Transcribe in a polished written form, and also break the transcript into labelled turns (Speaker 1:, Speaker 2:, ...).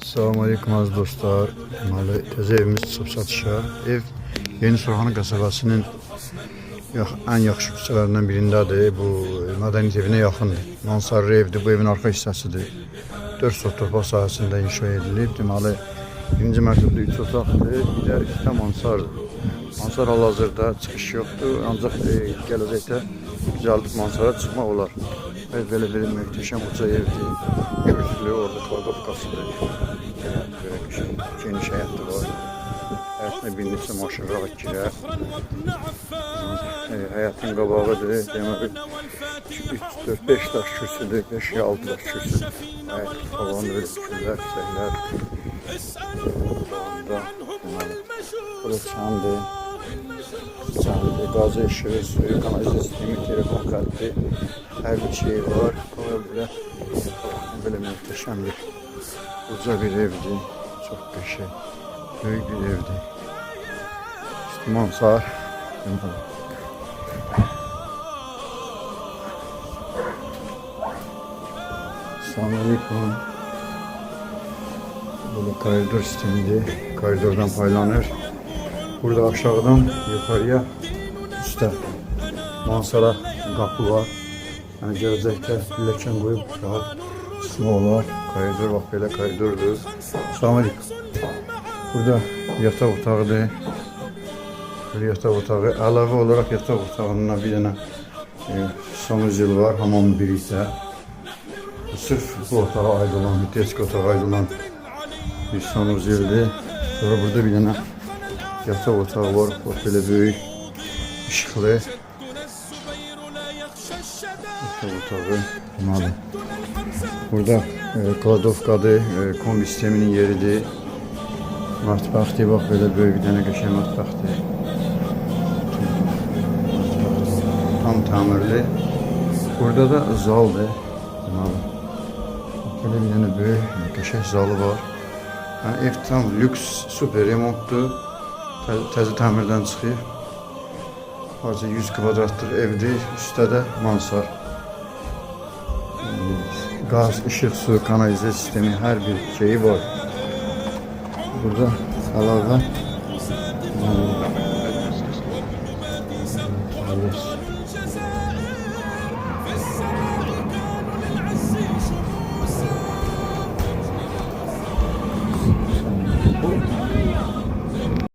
Speaker 1: Selamünaleyküm aziz dostlar. Deməli, təzə evimiz çıxıb satışa. Ev Yeni Surxanı qəsəbəsinin ən yaxşı küçələrindən birindədir. Bu mədəniyyət evinə yaxındır. Mansarlı evdir. Bu evin arxa hissəsidir. 4 sot torpaq sahəsində inşa edilib. Deməli, birinci mərtəbədə 3 otaqdır. Bir də üstə mansardır. Mansar hal-hazırda çıxış yoxdur. Ancaq gələcəkdə güzel mansara çıxmaq olar. Böyle bir möhtəşəm uca evdir. Kürsülü, orada kladovkasıdır. Geniş həyatı var. Həyatına bir neçə maşın rahat girər. Həyatın qabağıdır. Deməli 3, 4, 5 daş kürsüdür. 5 ya 6 daş kürsüdür. Həyat falan öyle kürsülər, səhlər. Burası çandır. Çandır, gazı ışığı, suyu, kanalizasyon sistemi, telefon kartı. Her bir şey var. Böyle muhteşem bir uca bir evdi. Çok peşe. Büyük bir evdi. İşte mansar. Selamünaleyküm. Böyle koridor sistemiydi. Koridordan paylanır. Burada aşağıdan yukarıya üstte mansara kapı var. Yani gələcəkdə pilləkən qoyub rahat çıxma olar. Koridor bax belə koridordur. Selamünaleyküm. Burada yataq otağıdır. Böyle yataq otağı. Əlavə olaraq yataq otağına bir dənə sanuzil var. Hamam birlikdə. Sırf bu otağa aid olan, mütəşik otağa aid olan bir sanuzildir. Sonra burada bir dənə yataq otağı var. Bax belə böyük, işıqlı. Burada kladovkadır, kombi sisteminin yeridir. Mətbəxdir, bax belə böyük bir dənə qəşəng mətbəxdir. Tam təmirli. Burada da zaldır. Belə bir dənə böyük qəşəng zalı var. Yəni, ev tam lüks, super remontdur. Təzə təmirdən çıxır. Harca 100 kvadratlıq evdir. Üstdə də mansar. Gaz, ışık, su, kanalizasyon sistemi her bir şeyi var. Burada əlavə